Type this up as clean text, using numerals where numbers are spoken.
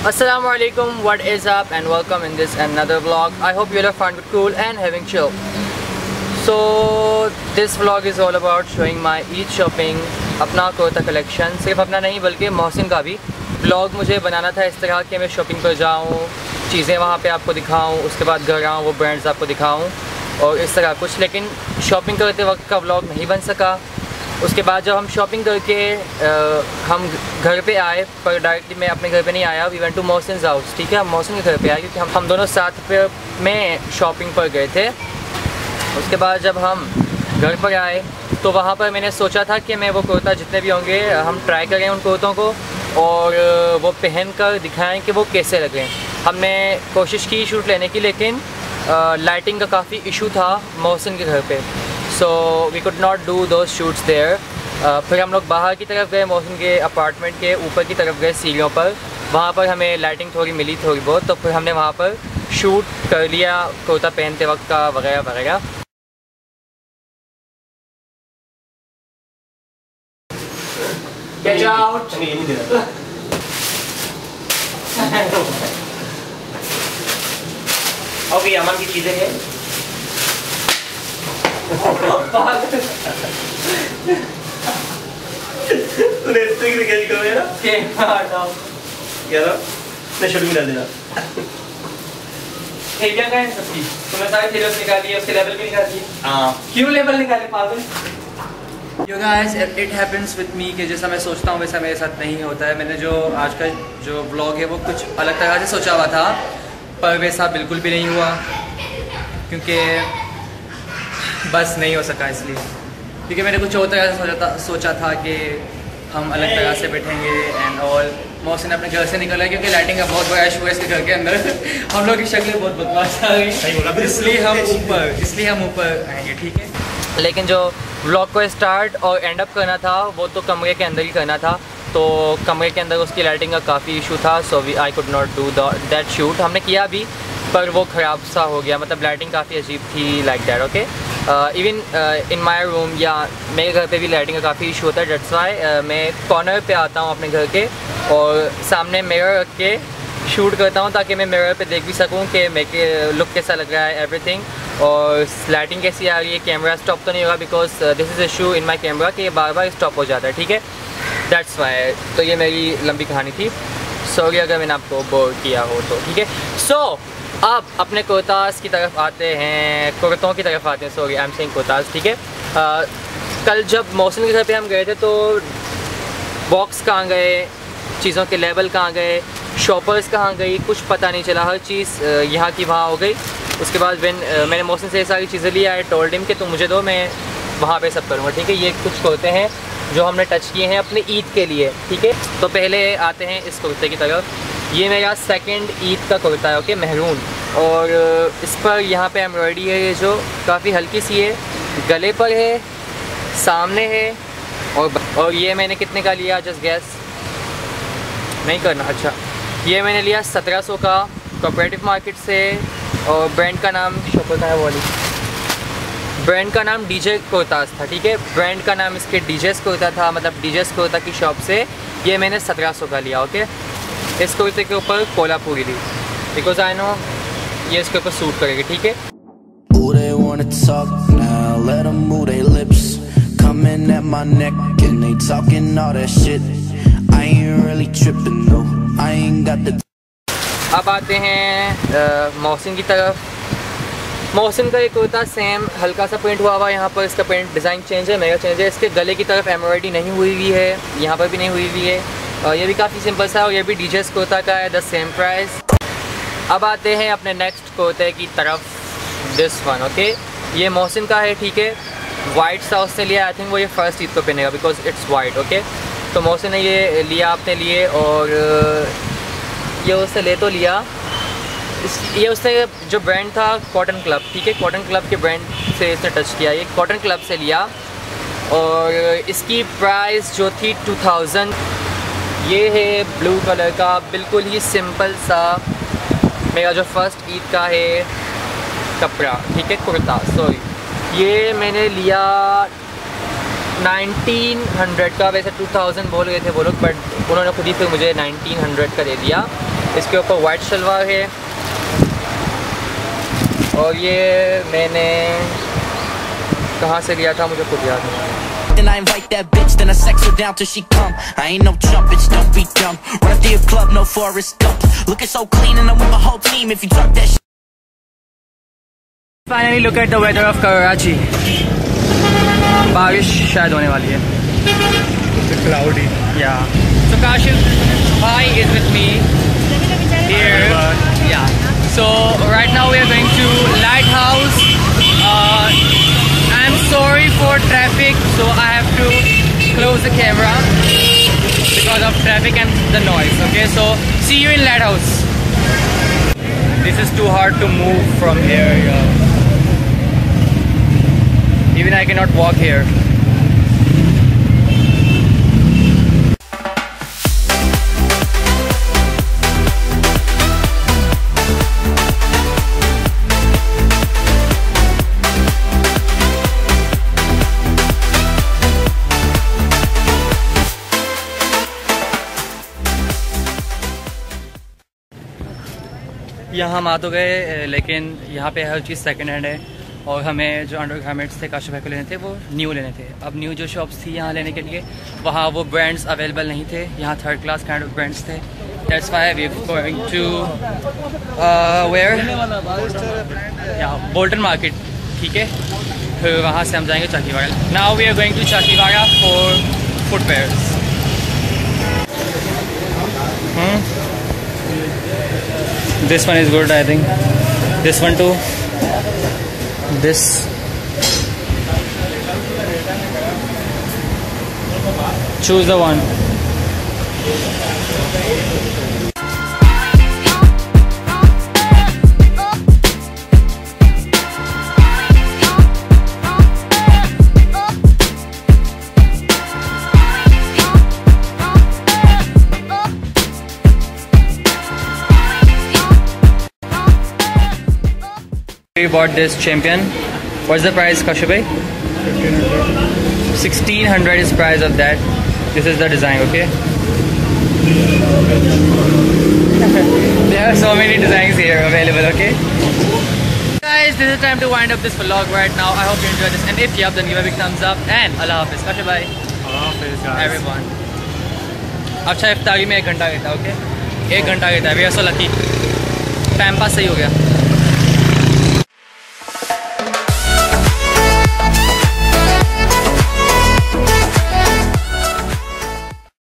Assalamualaikum, what is up and welcome in this another vlog. I hope you all are fun but cool and having chill. So this vlog is all about showing my Eid shopping, अपना kurta collection, सिर्फ अपना नहीं बल्कि मोहसिन का भी vlog मुझे बनाना था इस तरह कि मैं शॉपिंग पर जाऊँ, चीज़ें वहाँ पे आपको दिखाऊँ, उसके बाद घर आऊँ वो ब्रांड्स आपको दिखाऊँ और इस तरह कुछ। लेकिन शॉपिंग करते वक्त का व्लॉग नहीं बन सका। उसके बाद जब हम शॉपिंग करके हम घर पे आए, पर डायरेक्टली मैं अपने घर पे नहीं आया, we went to Mohsin house. ठीक है, हम मोहसिन के घर पे आए क्योंकि हम दोनों साथ पे में शॉपिंग पर गए थे। उसके बाद जब हम घर पर आए तो वहाँ पर मैंने सोचा था कि मैं वो कुर्ता जितने भी होंगे हम ट्राई करें उन कुर्तों को और वो पहन कर दिखाएँ कि वो कैसे लगे। हमने कोशिश की शूट लेने की, लेकिन लाइटिंग का काफ़ी इशू था मोहसिन के घर पे, so we could not do those shoots there. फिर हम लोग बाहर की तरफ गए, मोहसिन के अपार्टमेंट के ऊपर की तरफ गए सीढ़ियों पर। वहाँ पर हमें लाइटिंग थोड़ी मिली थोड़ी बहुत, तो फिर हमने वहाँ पर शूट कर लिया कुर्ता पहनते वक्त का वगैरह वगैरह। Get out! ओके, अमन की चीज़ें हैं। तूने इतनी की क्या करो यार? क्या हटाओ यार, मैं शूटिंग डाल देना। थैलियाँ कहाँ हैं सबकी? तुमने सारी थैलियाँ निकाल दी, उसके लेबल भी निकाल दिए। हाँ। क्यों लेबल निकाले पागल? Yo guys, it happens with me कि जैसा मैं सोचता हूँ वैसा मेरे साथ नहीं होता है। मैंने जो आज का जो व्लॉग है वो कुछ अलग तरह से सोचा हुआ था, पर वैसा बिल्कुल भी नहीं हुआ क्योंकि बस नहीं हो सका। इसलिए क्योंकि मैंने कुछ और तरह से सोचा था कि हम अलग तरह से बैठेंगे एंड ऑल। मोहसिन अपने घर से निकला क्योंकि लाइटिंग का बहुत बड़ा इशू है इसके घर के अंदर। हम लोग की शक्लें बहुत बदमाश आ गई, इसलिए हम ऊपर आएंगे। ठीक है, लेकिन जो व्लॉग को स्टार्ट और एंड अप करना था वो तो कमरे के अंदर ही करना था, तो कमरे के अंदर उसकी लाइटिंग का काफ़ी इशू था, so I could not do that shoot. हमने किया भी पर वो ख़राब सा हो गया, मतलब लाइटिंग काफ़ी अजीब थी like that. Okay, even in my room या मेरे घर पे भी लाइटिंग का काफ़ी इशू होता है। डेट्स वाई मैं कॉर्नर पे आता हूँ अपने घर के और सामने मिरर रख के शूट करता हूँ ताकि मैं मिरर पे देख भी सकूँ कि मेरे लुक कैसा लग रहा है, एवरीथिंग, और लाइटिंग कैसी आ रही है। कैमरा स्टॉप तो नहीं होगा because this is issue in my camera कि ये बार बार स्टॉप हो जाता है। ठीक है, दैट्स वाई। तो ये मेरी लंबी कहानी थी, सॉरी अगर मैंने आपको बोर किया हो तो। ठीक है, सो अब अपने कुर्तास की तरफ आते हैं, कुर्तों की तरफ आते हैं, sorry I am saying kurtas. ठीक है, कल जब मोहसिन के घर पे हम गए थे तो बॉक्स कहाँ गए, चीज़ों के लेबल कहाँ गए, शॉपर्स कहाँ गई, कुछ पता नहीं चला। हर चीज़ यहाँ की वहाँ हो गई। उसके बाद मैंने मोहसिन से ये सारी चीज़ें ली, आई टोल्ड हिम कि तुम मुझे दो, मैं वहाँ पे सब करूँगा। ठीक है, ये कुछ कुर्ते हैं जो हमने टच किए हैं अपने ईद के लिए। ठीक है, तो पहले आते हैं इस कुर्ते की तरफ। ये मेरा सेकंड ईद का कुर्ता है, ओके, महरून, और इस पर यहाँ पे एम्ब्रॉयडरी है ये जो काफ़ी हल्की सी है, गले पर है, सामने है, और ये मैंने कितने का लिया, जस्ट गैस नहीं करना। अच्छा, ये मैंने लिया 1700 का कोऑपरेटिव मार्केट से, और ब्रांड का नाम शॉपर का है वाली, ब्रांड का नाम डीजे कुर्तास था। ठीक है, ब्रांड का नाम इसके डीजेस कुर्ता था, मतलब डीजेस कुर्ता की शॉप से ये मैंने 1700 का लिया। ओके, इस कुर्ते के ऊपर कोल्हापुरी ली बिकॉज आई नो ये इसके ऊपर सूट करेगी। ठीक है, अब आते हैं मोहसिन की तरफ। मोहसिन का एक कुर्ता सेम हल्का सा प्रिंट हुआ हुआ, यहाँ पर इसका प्रिंट डिज़ाइन चेंज है, मेरा चेंज है। इसके गले की तरफ एम्ब्रॉयडरी नहीं हुई हुई है, यहाँ पर भी नहीं हुई हुई है, और ये भी काफ़ी सिंपल सा, और ये भी डीजेस कुर्ता का है, द सेम प्राइस। अब आते हैं अपने नेक्स्ट कुर्ते की तरफ, दिस वन। ओके, ये मोहसिन का है। ठीक है, वाइट सा उसने लिया, आई थिंक वो ये फर्स्ट ईद को पहनेगा बिकॉज इट्स वाइट। ओके, तो मोहसिन ने ये लिया अपने लिए, और ये उससे ले तो लिया। ये उसने जो ब्रांड था कॉटन क्लब, ठीक है, कॉटन क्लब के ब्रांड से इसने टच किया, ये कॉटन क्लब से लिया, और इसकी प्राइस जो थी 2000। ये है ब्लू कलर का, बिल्कुल ही सिंपल सा मेरा जो फर्स्ट ईद का है कपड़ा। ठीक है, कुर्ता, सॉरी, ये मैंने लिया 1900 का, वैसे 2000 बोल गए थे वो लोग, बट उन्होंने खुद ही फिर मुझे 1900 का दे दिया। इसके ऊपर वाइट शलवार है और ये मैंने कहाँ से लिया था मुझे खुद याद नहीं। Then I invite that bitch, then I sex her down till she come. I ain't no chump, bitch, don't be dumb. Run up to your club, no Forrest Gump. Looking so clean and I'm with my whole team. If you talk that shit. Finally look at the weather of Karachi. बारिश शायद होने वाली है। It's cloudy. Yeah. So Kashif Bhai is with me here. Yeah. So right now we are going to Lighthouse. I'm sorry for traffic, so I have to close the camera because of traffic and the noise. Okay, so see you in Lighthouse. This is too hard to move from here. Even I cannot walk here. यहाँ हम आ तो गए, लेकिन यहाँ पे हर चीज़ second hand है और हमें जो अंडर गारमेंट्स थे काशिफ भाई को लेने थे वो न्यू लेने थे। अब न्यू जो शॉप्स थी यहाँ लेने के लिए वहाँ वो ब्रांड्स अवेलेबल नहीं थे, यहाँ third class kind of brands थे। That's why we are going to where Bolton Market, ठीक है। फिर वहाँ से हम जाएंगे Chakiwara. Now we are going to Chakiwara for footwears. This one is good, I think. This one too. This. Choose the one. We bought this Champion. What's the price, Kashif bhai? 1600 is price of that. This is the design, okay? There are so many designs here available, okay? Guys, this is time to wind up this vlog right now. I hope you enjoyed this, and if you have, then give a big thumbs up. And Allah Hafiz, Kashif bhai. Allah Hafiz, guys. Everyone. अच्छा इफ्तारी में 1 घंटा रहता है, okay? 1 घंटा रहता है। We are so lucky. Time pass सही हो गया।